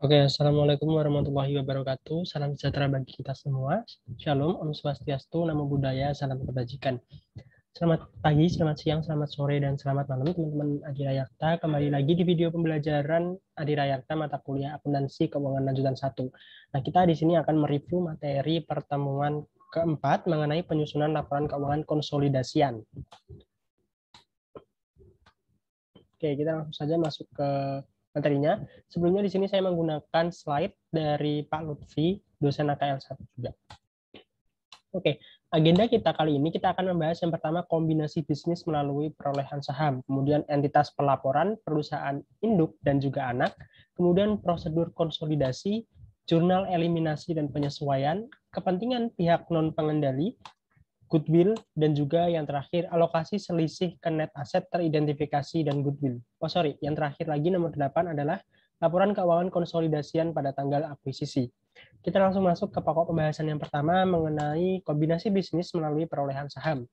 Oke, Assalamualaikum warahmatullahi wabarakatuh. Salam sejahtera bagi kita semua. Shalom, Om Swastiastu, Namo Buddhaya, salam kebajikan. Selamat pagi, selamat siang, selamat sore, dan selamat malam teman-teman Adirakta. Kembali lagi di video pembelajaran Adirakta mata kuliah akuntansi keuangan lanjutan 1. Nah, kita di sini akan mereview materi pertemuan keempat mengenai penyusunan laporan keuangan konsolidasian. Oke, kita langsung saja masuk ke materinya. Sebelumnya di sini saya menggunakan slide dari Pak Lutfi, dosen AKL 1 juga. Oke, agenda kita kali ini kita akan membahas yang pertama kombinasi bisnis melalui perolehan saham, kemudian entitas pelaporan, perusahaan induk dan juga anak, kemudian prosedur konsolidasi, jurnal eliminasi dan penyesuaian, kepentingan pihak non-pengendali, goodwill, dan juga yang terakhir alokasi selisih ke net aset teridentifikasi dan goodwill. Yang terakhir lagi nomor 8 adalah laporan keuangan konsolidasian pada tanggal akuisisi. Kita langsung masuk ke pokok pembahasan yang pertama mengenai kombinasi bisnis melalui perolehan saham.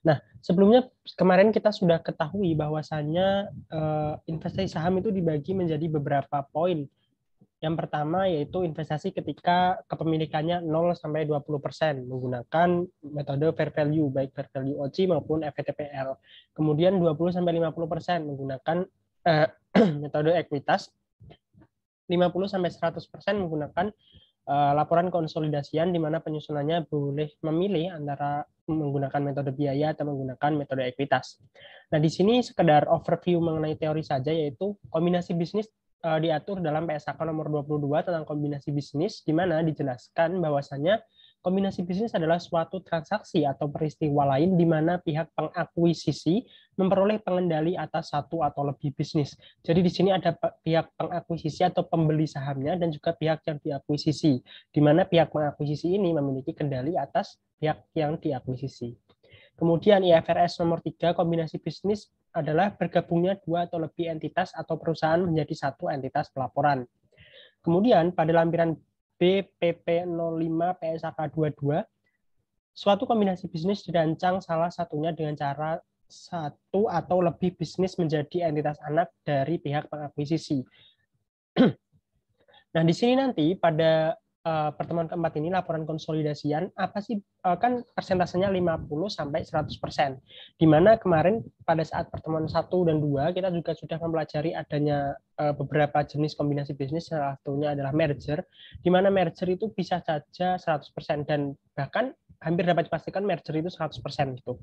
Nah, sebelumnya kemarin kita sudah ketahui bahwasannya investasi saham itu dibagi menjadi beberapa poin. Yang pertama yaitu investasi ketika kepemilikannya 0 sampai 20% menggunakan metode fair value baik fair value OC maupun FVTPL. Kemudian 20 sampai 50% menggunakan metode ekuitas. 50 sampai 100% menggunakan laporan konsolidasian di mana penyusunannya boleh memilih antara menggunakan metode biaya atau menggunakan metode ekuitas. Nah, di sini sekedar overview mengenai teori saja, yaitu kombinasi bisnis diatur dalam PSAK nomor 22 tentang kombinasi bisnis, di mana dijelaskan bahwasannya kombinasi bisnis adalah suatu transaksi atau peristiwa lain di mana pihak pengakuisisi memperoleh pengendali atas satu atau lebih bisnis. Jadi di sini ada pihak pengakuisisi atau pembeli sahamnya dan juga pihak yang diakuisisi, di mana pihak pengakuisisi ini memiliki kendali atas pihak yang diakuisisi. Kemudian IFRS nomor 3, kombinasi bisnis adalah bergabungnya dua atau lebih entitas atau perusahaan menjadi satu entitas pelaporan. Kemudian pada lampiran BPP 05 PSAK 22, suatu kombinasi bisnis dirancang salah satunya dengan cara satu atau lebih bisnis menjadi entitas anak dari pihak pengakuisisi. Nah, di sini nanti pada pertemuan keempat ini laporan konsolidasian apa sih, kan persentasenya 50 sampai 100%. Di mana kemarin pada saat pertemuan 1 dan 2 kita juga sudah mempelajari adanya beberapa jenis kombinasi bisnis, salah satunya adalah merger, di mana merger itu bisa saja 100% dan bahkan hampir dapat dipastikan merger itu 100% gitu.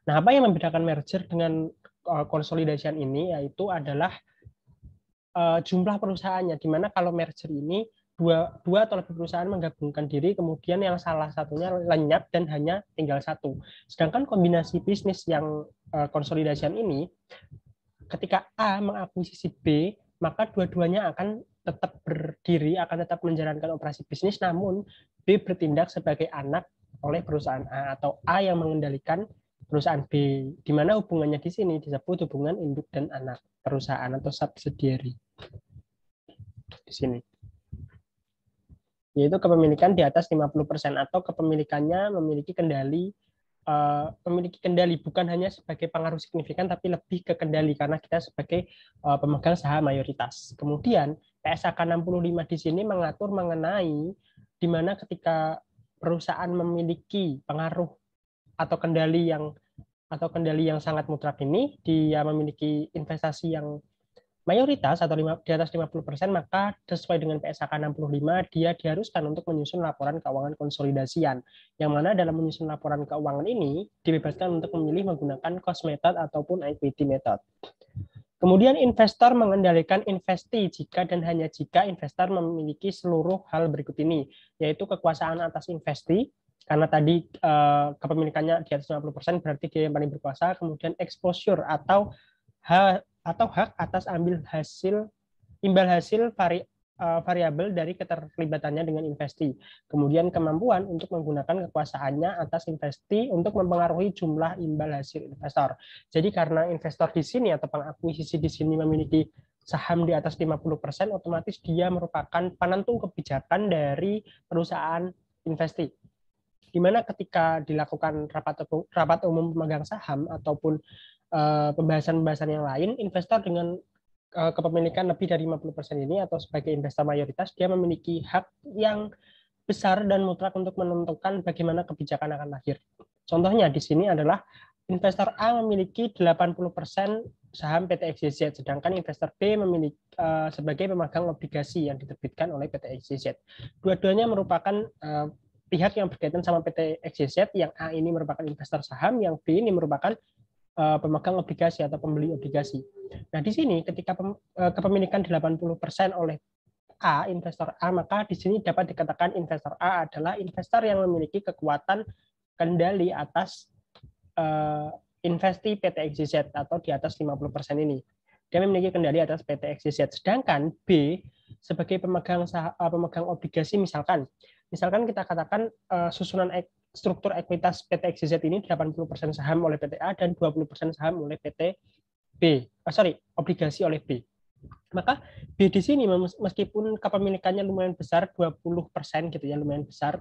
Nah, apa yang membedakan merger dengan konsolidasian ini yaitu adalah jumlah perusahaannya, di mana kalau merger ini dua atau lebih perusahaan menggabungkan diri, kemudian yang salah satunya lenyap dan hanya tinggal satu. Sedangkan kombinasi bisnis yang konsolidasian ini, ketika A mengakuisisi B, maka dua-duanya akan tetap berdiri, akan tetap menjalankan operasi bisnis, namun B bertindak sebagai anak oleh perusahaan A, atau A yang mengendalikan perusahaan B, di mana hubungannya di sini disebut hubungan induk dan anak perusahaan atau subsidiary di sini, yaitu kepemilikan di atas 50% atau kepemilikannya memiliki kendali bukan hanya sebagai pengaruh signifikan tapi lebih ke kendali karena kita sebagai pemegang saham mayoritas. Kemudian PSAK 65 di sini mengatur mengenai di mana ketika perusahaan memiliki pengaruh atau kendali yang sangat mutlak ini, dia memiliki investasi yang mayoritas atau di atas 50%, maka sesuai dengan PSAK 65 dia diharuskan untuk menyusun laporan keuangan konsolidasian, yang mana dalam menyusun laporan keuangan ini dibebaskan untuk memilih menggunakan cost method ataupun equity method. Kemudian investor mengendalikan investi jika dan hanya jika investor memiliki seluruh hal berikut ini, yaitu kekuasaan atas investi, karena tadi kepemilikannya di atas 50% berarti dia yang paling berkuasa. Kemudian exposure atau hak atas imbal hasil variabel dari keterlibatannya dengan investi. Kemudian kemampuan untuk menggunakan kekuasaannya atas investi untuk mempengaruhi jumlah imbal hasil investor. Jadi karena investor di sini atau pengakuisisi di sini memiliki saham di atas 50%, otomatis dia merupakan penentu kebijakan dari perusahaan investi. Di mana ketika dilakukan rapat umum pemegang saham ataupun pembahasan-pembahasan yang lain, investor dengan kepemilikan lebih dari 50% ini atau sebagai investor mayoritas, dia memiliki hak yang besar dan mutlak untuk menentukan bagaimana kebijakan akan lahir. Contohnya di sini adalah investor A memiliki 80% saham PT XYZ, sedangkan investor B memiliki sebagai pemegang obligasi yang diterbitkan oleh PT XYZ. Dua-duanya merupakan pihak yang berkaitan sama PT XYZ, yang A ini merupakan investor saham, yang B ini merupakan pemegang obligasi atau pembeli obligasi. Nah, di sini ketika kepemilikan 80% oleh A, investor A, maka di sini dapat dikatakan investor A adalah investor yang memiliki kekuatan kendali atas investi PT XYZ atau di atas 50% ini. Dia memiliki kendali atas PT XYZ. Sedangkan B sebagai pemegang obligasi, misalkan kita katakan susunan struktur ekuitas PT XYZ ini 80% saham oleh PT A dan 20% saham oleh PT B. Obligasi oleh B. Maka B di sini meskipun kepemilikannya lumayan besar, 20% gitu ya, lumayan besar,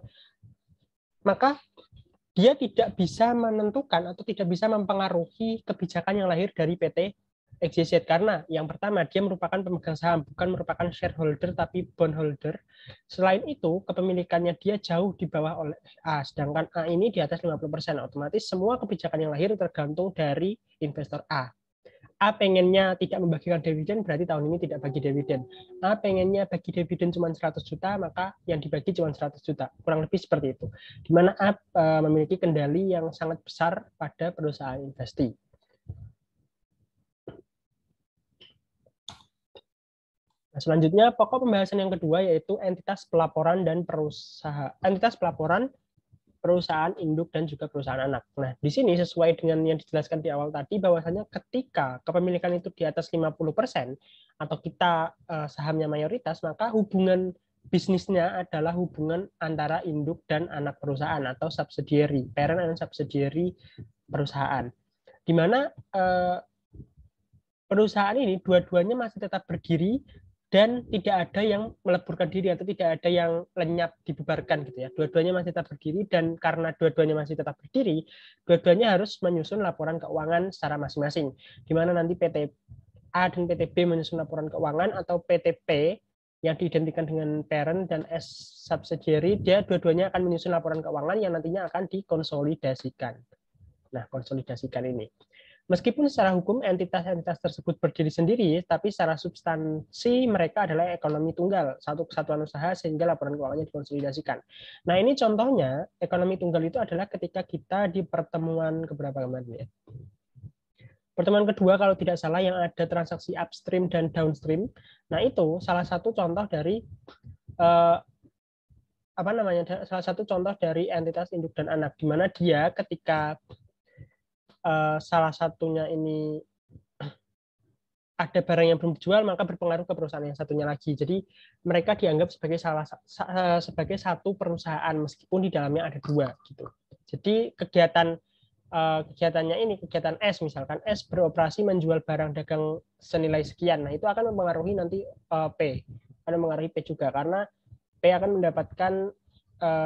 maka dia tidak bisa menentukan atau tidak bisa mempengaruhi kebijakan yang lahir dari PT XYZ, karena yang pertama dia merupakan pemegang saham, bukan merupakan shareholder tapi bondholder. Selain itu kepemilikannya dia jauh di bawah oleh A, sedangkan A ini di atas 50%. Otomatis semua kebijakan yang lahir tergantung dari investor A. A pengennya tidak membagikan dividen, berarti tahun ini tidak bagi dividen. A pengennya bagi dividen cuma 100 juta, maka yang dibagi cuma 100 juta. Kurang lebih seperti itu. Di mana A memiliki kendali yang sangat besar pada perusahaan investi. Nah, selanjutnya pokok pembahasan yang kedua yaitu entitas pelaporan dan perusahaan induk dan juga perusahaan anak. Nah, di sini sesuai dengan yang dijelaskan di awal tadi, bahwasanya ketika kepemilikan itu di atas 50% atau kita sahamnya mayoritas, maka hubungan bisnisnya adalah hubungan antara induk dan anak perusahaan atau subsidiary, parent and subsidiary perusahaan. Di mana perusahaan ini dua-duanya masih tetap berdiri dan tidak ada yang meleburkan diri atau tidak ada yang lenyap dibubarkan gitu ya. Dua-duanya masih tetap berdiri, dan karena dua-duanya masih tetap berdiri, dua-duanya harus menyusun laporan keuangan secara masing-masing. Di mana nanti PT A dan PT B menyusun laporan keuangan, atau PT P yang diidentikan dengan parent dan S subsidiary, dia dua-duanya akan menyusun laporan keuangan yang nantinya akan dikonsolidasikan. Nah, konsolidasikan ini. Meskipun secara hukum entitas-entitas tersebut berdiri sendiri, tapi secara substansi mereka adalah ekonomi tunggal, satu kesatuan usaha, sehingga laporan keuangannya dikonsolidasikan. Nah, ini contohnya ekonomi tunggal itu adalah ketika kita di pertemuan keberapa kemarin ya? Pertemuan kedua kalau tidak salah, yang ada transaksi upstream dan downstream. Nah, itu salah satu contoh dari salah satu contoh dari entitas induk dan anak, di mana dia ketika salah satunya ini ada barang yang belum dijual, maka berpengaruh ke perusahaan yang satunya lagi. Jadi mereka dianggap sebagai satu perusahaan meskipun di dalamnya ada dua gitu. Jadi kegiatannya ini, kegiatan S misalkan, S beroperasi menjual barang dagang senilai sekian. Nah, itu akan mempengaruhi nanti P, akan mempengaruhi P juga, karena P akan mendapatkan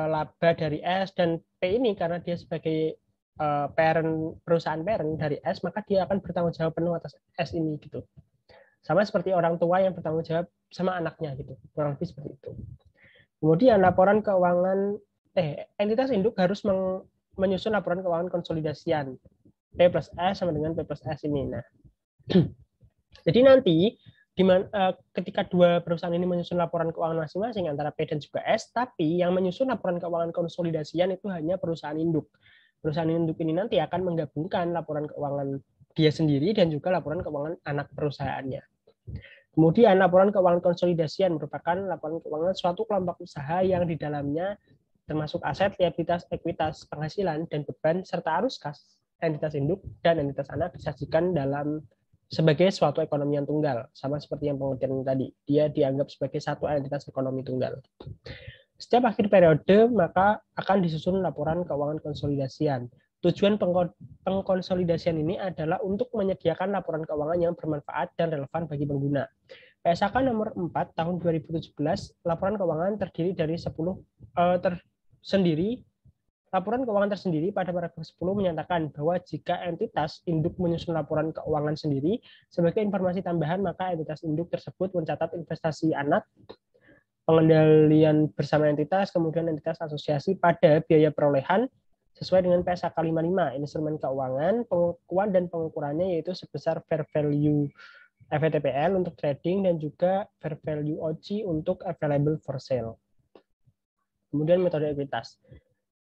laba dari S, dan P ini karena dia sebagai perusahaan parent dari S, maka dia akan bertanggung jawab penuh atas S ini gitu. Sama seperti orang tua yang bertanggung jawab sama anaknya gitu, kurang lebih seperti itu. Kemudian laporan keuangan entitas induk harus menyusun laporan keuangan konsolidasian P plus S sama dengan P plus S ini. Nah, jadi nanti ketika dua perusahaan ini menyusun laporan keuangan masing-masing antara P dan juga S, tapi yang menyusun laporan keuangan konsolidasian itu hanya perusahaan induk. Perusahaan induk ini nanti akan menggabungkan laporan keuangan dia sendiri dan juga laporan keuangan anak perusahaannya. Kemudian laporan keuangan konsolidasian merupakan laporan keuangan suatu kelompok usaha yang di dalamnya termasuk aset, liabilitas, ekuitas, penghasilan, dan beban, serta arus kas entitas induk dan entitas anak disajikan sebagai suatu ekonomi yang tunggal. Sama seperti yang pengertian tadi, dia dianggap sebagai satu entitas ekonomi tunggal. Setiap akhir periode, maka akan disusun laporan keuangan konsolidasian. Tujuan pengkonsolidasian ini adalah untuk menyediakan laporan keuangan yang bermanfaat dan relevan bagi pengguna. PSAK nomor 4 tahun 2017, laporan keuangan terdiri dari 10 tersendiri Laporan keuangan tersendiri pada paragraf 10 menyatakan bahwa jika entitas induk menyusun laporan keuangan sendiri sebagai informasi tambahan, maka entitas induk tersebut mencatat investasi anak, pengendalian bersama entitas, kemudian entitas asosiasi pada biaya perolehan sesuai dengan PSAK 55, instrumen keuangan, pengukuran dan pengukurannya yaitu sebesar fair value FVTPL untuk trading dan juga fair value OC untuk available for sale. Kemudian metode ekuitas.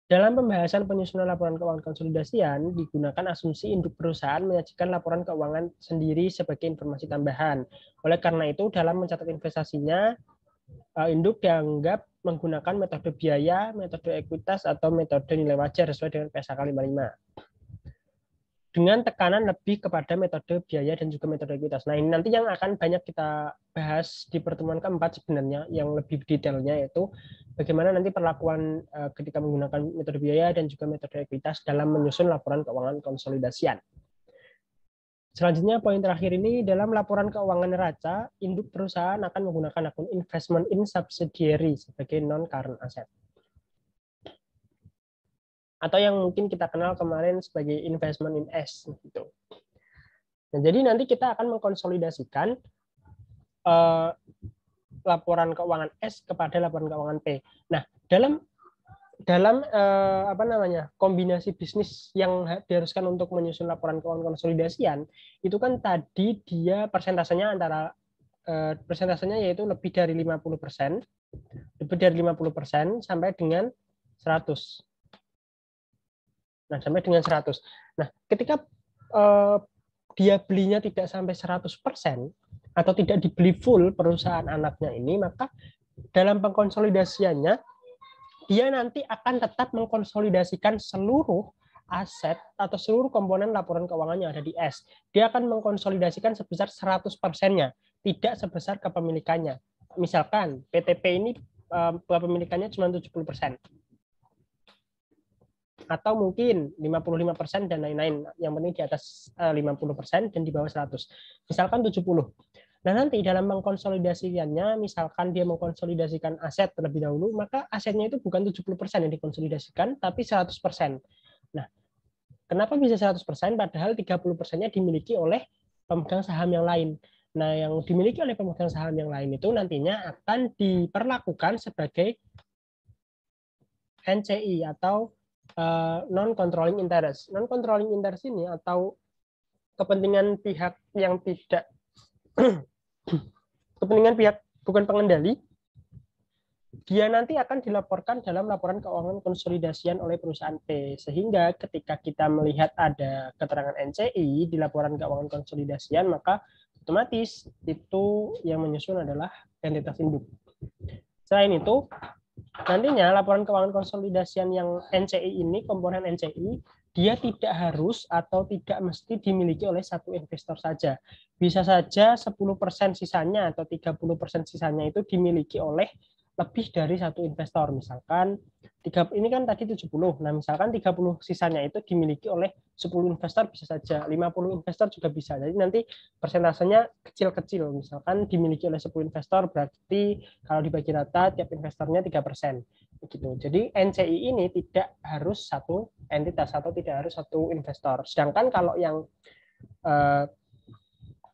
Dalam pembahasan penyusunan laporan keuangan konsolidasian, digunakan asumsi induk perusahaan menyajikan laporan keuangan sendiri sebagai informasi tambahan. Oleh karena itu, dalam mencatat investasinya, induk dianggap menggunakan metode biaya, metode ekuitas, atau metode nilai wajar sesuai dengan PSAK 55. Dengan tekanan lebih kepada metode biaya dan juga metode ekuitas. Nah, ini nanti yang akan banyak kita bahas di pertemuan keempat sebenarnya, yang lebih detailnya yaitu bagaimana nanti perlakuan ketika menggunakan metode biaya dan juga metode ekuitas dalam menyusun laporan keuangan konsolidasian. Selanjutnya, poin terakhir ini, dalam laporan keuangan neraca, induk perusahaan akan menggunakan akun investment in subsidiary sebagai non-current asset. Atau yang mungkin kita kenal kemarin sebagai investment in S gitu. Nah, jadi nanti kita akan mengkonsolidasikan laporan keuangan S kepada laporan keuangan P. Nah, dalam kombinasi bisnis yang diharuskan untuk menyusun laporan keuangan konsolidasian, itu kan tadi dia persentasenya yaitu lebih dari 50%, sampai dengan 100. Nah, sampai dengan 100. Nah, ketika dia belinya tidak sampai 100% atau tidak dibeli full perusahaan anaknya ini, maka dalam pengkonsolidasiannya dia nanti akan tetap mengkonsolidasikan seluruh aset atau seluruh komponen laporan keuangan yang ada di S. Dia akan mengkonsolidasikan sebesar 100%-nya, tidak sebesar kepemilikannya. Misalkan PTP ini kepemilikannya cuma 70%. Atau mungkin 55% dan lain-lain, yang penting di atas 50% dan di bawah 100. Misalkan 70. Nah, nanti dalam mengkonsolidasikannya, misalkan dia mengkonsolidasikan aset terlebih dahulu, maka asetnya itu bukan 70% yang dikonsolidasikan, tapi 100%. Nah, kenapa bisa 100%? Padahal 30%-nya dimiliki oleh pemegang saham yang lain. Nah, yang dimiliki oleh pemegang saham yang lain itu nantinya akan diperlakukan sebagai NCI atau non-controlling interest. Non-controlling interest ini atau kepentingan pihak yang tidak kepentingan pihak bukan pengendali, dia nanti akan dilaporkan dalam laporan keuangan konsolidasian oleh perusahaan P. Sehingga ketika kita melihat ada keterangan NCI di laporan keuangan konsolidasian, maka otomatis itu yang menyusun adalah entitas induk. Selain itu, nantinya laporan keuangan konsolidasian yang NCI ini, komponen NCI, dia tidak harus atau tidak mesti dimiliki oleh satu investor saja. Bisa saja 10% sisanya atau 30% sisanya itu dimiliki oleh lebih dari satu investor. Misalkan ini kan tadi 70. Nah, misalkan 30 sisanya itu dimiliki oleh 10 investor bisa saja, 50 investor juga bisa. Jadi nanti persentasenya kecil-kecil. Misalkan dimiliki oleh 10 investor, berarti kalau dibagi rata tiap investornya 3%. Begitu. Jadi NCI ini tidak harus satu entitas atau tidak harus satu investor. Sedangkan kalau yang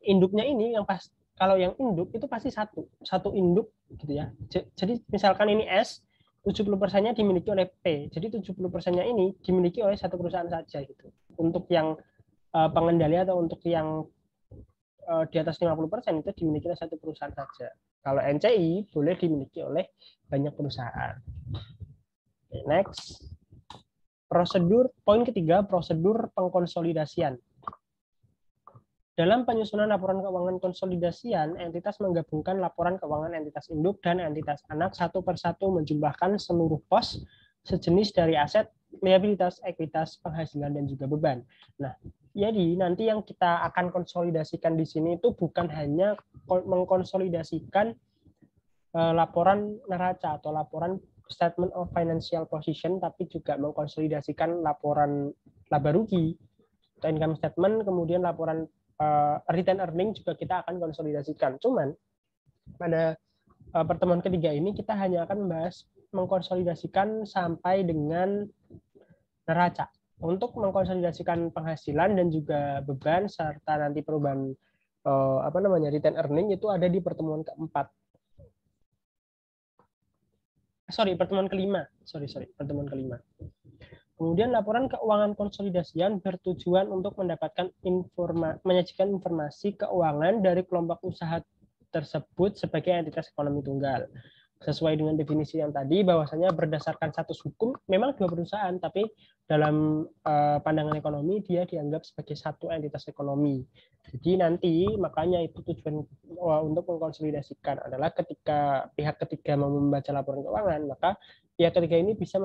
induknya ini yang pas kalau yang induk itu pasti satu induk gitu ya. Jadi misalkan ini S, 70%-nya dimiliki oleh P. Jadi 70%-nya ini dimiliki oleh satu perusahaan saja gitu. Untuk yang pengendali atau untuk yang di atas 50% itu dimiliki oleh satu perusahaan saja. Kalau NCI boleh dimiliki oleh banyak perusahaan. Next. Poin ketiga, prosedur pengkonsolidasian. Dalam penyusunan laporan keuangan konsolidasian, entitas menggabungkan laporan keuangan entitas induk dan entitas anak satu persatu menjumlahkan seluruh pos sejenis dari aset, liabilitas, ekuitas, penghasilan, dan juga beban. Nah, jadi nanti yang kita akan konsolidasikan di sini itu bukan hanya mengkonsolidasikan laporan neraca atau laporan statement of financial position, tapi juga mengkonsolidasikan laporan laba rugi atau income statement, kemudian laporan return earning juga kita akan konsolidasikan. Cuman pada pertemuan ketiga ini kita hanya akan membahas mengkonsolidasikan sampai dengan neraca untuk mengkonsolidasikan penghasilan dan juga beban serta nanti perubahan return earning itu ada di pertemuan keempat. Pertemuan kelima. Pertemuan kelima. Kemudian laporan keuangan konsolidasian bertujuan untuk mendapatkan menyajikan informasi keuangan dari kelompok usaha tersebut sebagai entitas ekonomi tunggal. Sesuai dengan definisi yang tadi, bahwasanya berdasarkan status hukum memang dua perusahaan, tapi dalam pandangan ekonomi dia dianggap sebagai satu entitas ekonomi. Jadi nanti makanya itu tujuan untuk mengkonsolidasikan adalah ketika pihak ketiga mau membaca laporan keuangan, maka pihak ketiga ini bisa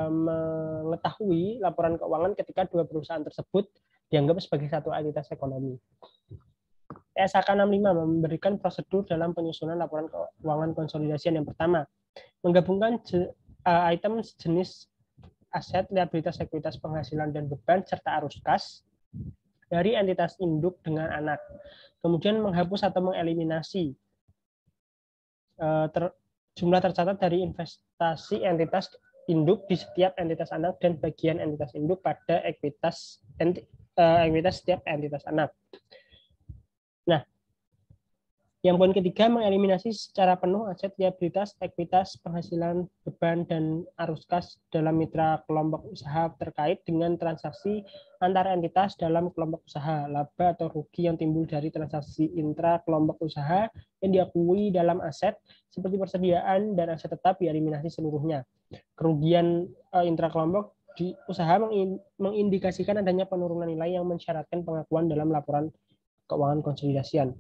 mengetahui laporan keuangan ketika dua perusahaan tersebut dianggap sebagai satu entitas ekonomi. SHK 65 memberikan prosedur dalam penyusunan laporan keuangan konsolidasian. Yang pertama, menggabungkan item jenis aset, liabilitas, ekuitas, penghasilan, dan beban, serta arus kas dari entitas induk dengan anak. Kemudian menghapus atau mengeliminasi jumlah tercatat dari investasi entitas induk di setiap entitas anak dan bagian entitas induk pada ekuitas setiap entitas anak. Nah, yang poin ketiga, mengeliminasi secara penuh aset, liabilitas, ekuitas, penghasilan, beban, dan arus kas dalam mitra kelompok usaha terkait dengan transaksi antar entitas dalam kelompok usaha, laba atau rugi yang timbul dari transaksi intra kelompok usaha yang diakui dalam aset, seperti persediaan dan aset tetap dieliminasi seluruhnya. Kerugian intra kelompok di usaha mengindikasikan adanya penurunan nilai yang mensyaratkan pengakuan dalam laporan keuangan konsolidasian.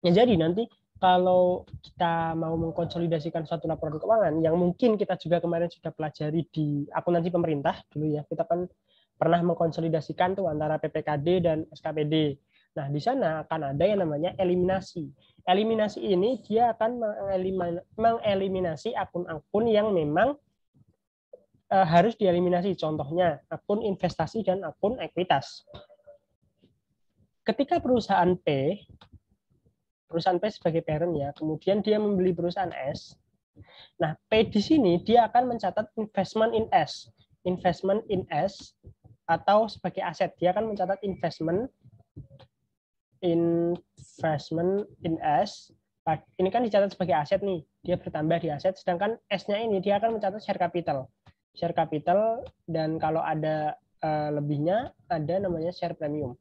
Ya, jadi nanti kalau kita mau mengkonsolidasikan suatu laporan keuangan yang mungkin kita juga kemarin sudah pelajari di akuntansi pemerintah dulu ya, kita kan pernah mengkonsolidasikan tuh antara PPKD dan SKPD. Nah, di sana akan ada yang namanya eliminasi. Eliminasi ini dia akan mengeliminasi akun-akun yang memang harus dieliminasi. Contohnya akun investasi dan akun ekuitas. Ketika perusahaan P sebagai parent ya, kemudian dia membeli perusahaan S. Nah, P di sini dia akan mencatat investment in S atau sebagai aset. Dia akan mencatat investment in S. Ini kan dicatat sebagai aset nih, dia bertambah di aset. Sedangkan S-nya ini dia akan mencatat share capital, dan kalau ada lebihnya ada namanya share premium.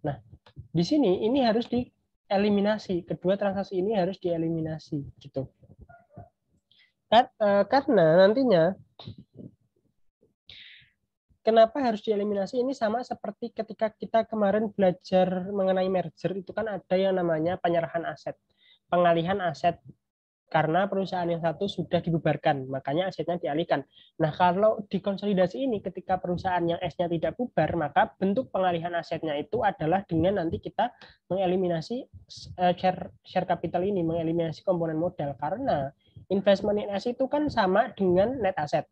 Nah, di sini ini harus eliminasi, kedua transaksi ini harus dieliminasi gitu. Karena nantinya kenapa harus dieliminasi, ini sama seperti ketika kita kemarin belajar mengenai merger, itu kan ada yang namanya penyerahan aset, pengalihan aset, karena perusahaan yang satu sudah dibubarkan, makanya asetnya dialihkan. Nah, kalau di konsolidasi ini ketika perusahaan yang S-nya tidak bubar, maka bentuk pengalihan asetnya itu adalah dengan nanti kita mengeliminasi share capital ini, mengeliminasi komponen modal, karena investment in S itu kan sama dengan net asset.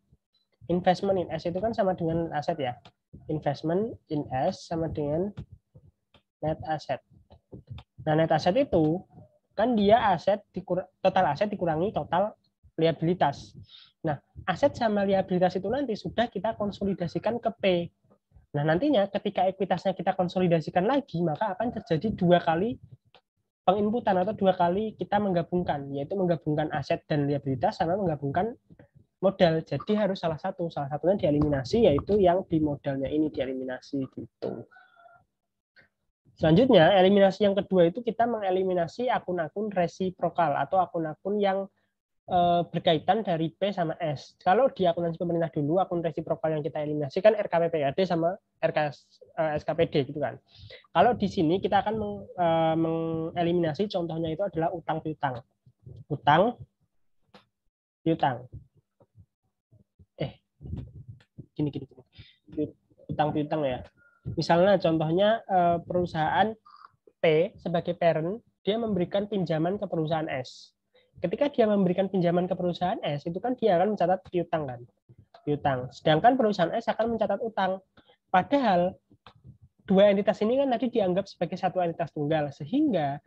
Investment in S itu kan sama dengan aset ya. Investment in S sama dengan net asset. Nah, net asset itu kan dia total aset dikurangi total liabilitas. Nah, aset sama liabilitas itu nanti sudah kita konsolidasikan ke P. Nah, nantinya ketika ekuitasnya kita konsolidasikan lagi, maka akan terjadi dua kali penginputan atau dua kali kita menggabungkan, yaitu menggabungkan aset dan liabilitas sama menggabungkan modal. Jadi harus salah satunya dieliminasi, yaitu yang di modalnya ini dieliminasi gitu. Selanjutnya, eliminasi yang kedua itu kita mengeliminasi akun-akun resiprokal atau akun-akun yang berkaitan dari P sama S. Kalau di akuntansi pemerintah dulu, akun resiprokal yang kita eliminasi kan RKPPAD sama SKPD gitu kan. Kalau di sini kita akan mengeliminasi, contohnya itu adalah utang piutang. Utang piutang ya. Misalnya contohnya perusahaan P sebagai parent, dia memberikan pinjaman ke perusahaan S. Ketika dia memberikan pinjaman ke perusahaan S, itu kan dia akan mencatat piutang kan. Sedangkan perusahaan S akan mencatat utang. Padahal dua entitas ini kan tadi dianggap sebagai satu entitas tunggal, sehingga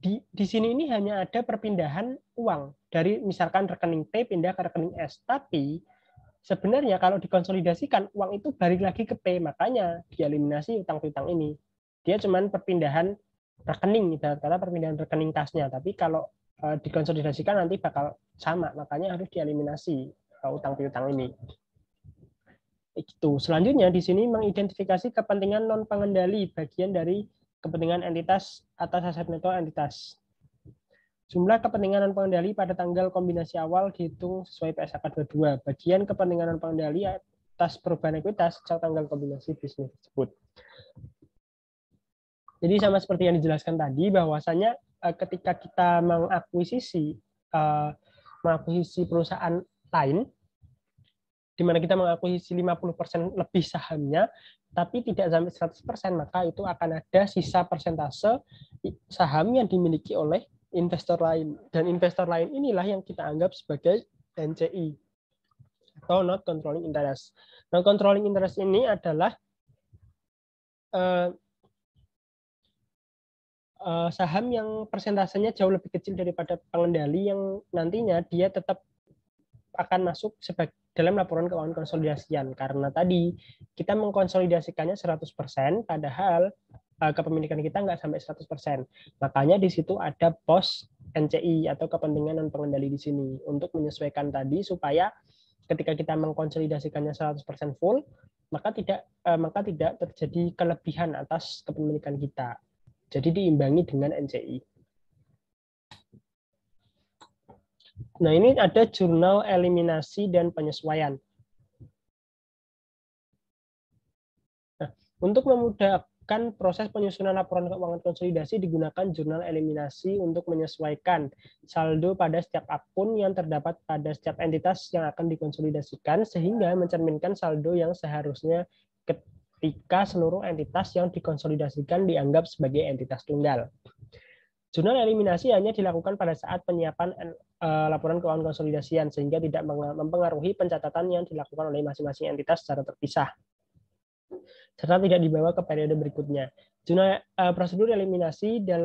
di sini ini hanya ada perpindahan uang dari misalkan rekening P pindah ke rekening S, tapi sebenarnya kalau dikonsolidasikan uang itu balik lagi ke P, makanya dieliminasi utang piutang ini. Dia cuman perpindahan rekening, kata perpindahan rekening kasnya, tapi kalau dikonsolidasikan nanti bakal sama, makanya harus dieliminasi utang piutang ini. Itu. Selanjutnya di sini mengidentifikasi kepentingan non pengendali bagian dari kepentingan entitas atas aset neto entitas. Jumlah kepentingan non pengendali pada tanggal kombinasi awal dihitung sesuai PSAK 22. Bagian kepentingan non pengendali atas perubahan ekuitas sejak tanggal kombinasi bisnis tersebut. Jadi sama seperti yang dijelaskan tadi, bahwasanya ketika kita mengakuisisi perusahaan lain, di mana kita mengakuisisi 50% lebih sahamnya, tapi tidak sampai 100%, maka itu akan ada sisa persentase saham yang dimiliki oleh investor lain. Dan investor lain inilah yang kita anggap sebagai NCI, atau not controlling interest. Non controlling interest ini adalah saham yang persentasenya jauh lebih kecil daripada pengendali, yang nantinya dia tetap akan masuk sebagai dalam laporan keuangan konsolidasian, karena tadi kita mengkonsolidasikannya 100%, padahal kepemilikan kita nggak sampai 100%. Makanya di situ ada pos NCI atau kepentingan non pengendali di sini untuk menyesuaikan tadi, supaya ketika kita mengkonsolidasikannya 100% full, maka tidak terjadi kelebihan atas kepemilikan kita. Jadi diimbangi dengan NCI. Nah, ini ada jurnal eliminasi dan penyesuaian. Nah, untuk memudahkan proses penyusunan laporan keuangan konsolidasi, digunakan jurnal eliminasi untuk menyesuaikan saldo pada setiap akun yang terdapat pada setiap entitas yang akan dikonsolidasikan, sehingga mencerminkan saldo yang seharusnya ketika seluruh entitas yang dikonsolidasikan dianggap sebagai entitas tunggal. Jurnal eliminasi hanya dilakukan pada saat penyiapan laporan keuangan konsolidasian, sehingga tidak mempengaruhi pencatatan yang dilakukan oleh masing-masing entitas secara terpisah, serta tidak dibawa ke periode berikutnya. Jurnal prosedur eliminasi dan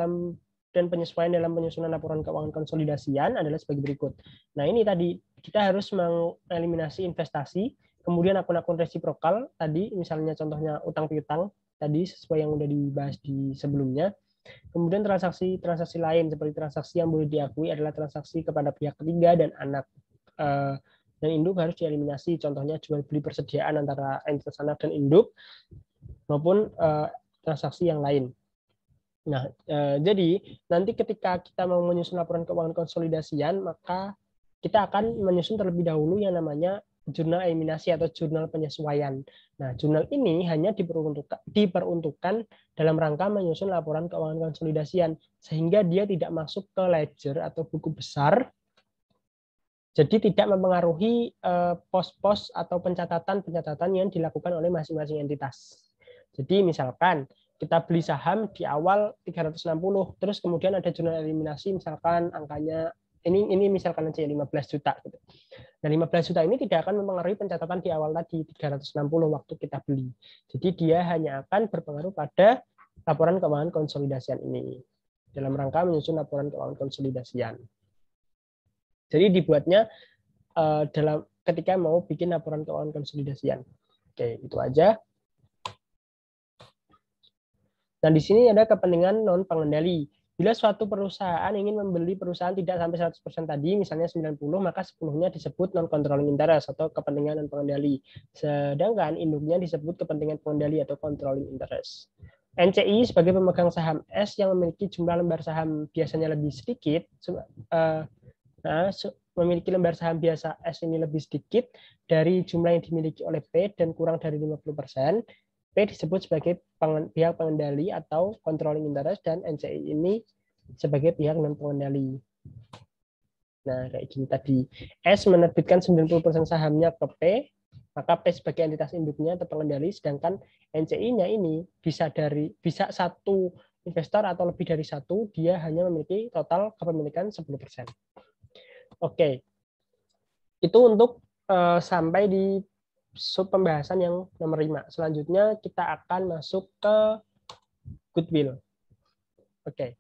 penyesuaian dalam penyusunan laporan keuangan konsolidasian adalah sebagai berikut. Nah, ini tadi kita harus mengeliminasi investasi, kemudian akun-akun resiprokal tadi, misalnya contohnya utang piutang tadi sesuai yang sudah dibahas di sebelumnya. Kemudian transaksi lain seperti transaksi yang boleh diakui adalah transaksi kepada pihak ketiga dan anak dan induk harus dieliminasi. Contohnya jual beli persediaan antara entitas anak dan induk maupun transaksi yang lain. Nah, jadi nanti ketika kita mau menyusun laporan keuangan konsolidasian, maka kita akan menyusun terlebih dahulu yang namanya jurnal eliminasi atau jurnal penyesuaian. Nah, jurnal ini hanya diperuntukkan dalam rangka menyusun laporan keuangan konsolidasian, sehingga dia tidak masuk ke ledger atau buku besar, jadi tidak mempengaruhi pos-pos atau pencatatan yang dilakukan oleh masing-masing entitas. Jadi misalkan kita beli saham di awal 360, terus kemudian ada jurnal eliminasi, misalkan angkanya ini misalkan aja 15 juta gitu. Nah, 15 juta ini tidak akan mempengaruhi pencatatan di awal tadi 360 waktu kita beli. Jadi dia hanya akan berpengaruh pada laporan keuangan konsolidasian ini dalam rangka menyusun laporan keuangan konsolidasian. Jadi dibuatnya ketika mau bikin laporan keuangan konsolidasian. Oke, itu aja. Dan di sini ada kepentingan non pengendali. Bila suatu perusahaan ingin membeli perusahaan tidak sampai 100% tadi, misalnya 90, maka 10-nya disebut non-controlling interest atau kepentingan non pengendali. Sedangkan induknya disebut kepentingan pengendali atau controlling interest. NCI sebagai pemegang saham S yang memiliki jumlah lembar saham biasanya lebih sedikit, memiliki lembar saham biasa S ini lebih sedikit dari jumlah yang dimiliki oleh P dan kurang dari 50%, P disebut sebagai pihak pengendali atau controlling interest, dan NCI ini sebagai pihak non pengendali. Nah, kayak gini tadi. S menerbitkan 90% sahamnya ke P, maka P sebagai entitas induknya atau pengendali, sedangkan NCI-nya ini bisa satu investor atau lebih dari satu, dia hanya memiliki total kepemilikan 10%. Oke. Itu untuk sampai di sub pembahasan yang nomor 5. Selanjutnya kita akan masuk ke goodwill. Oke.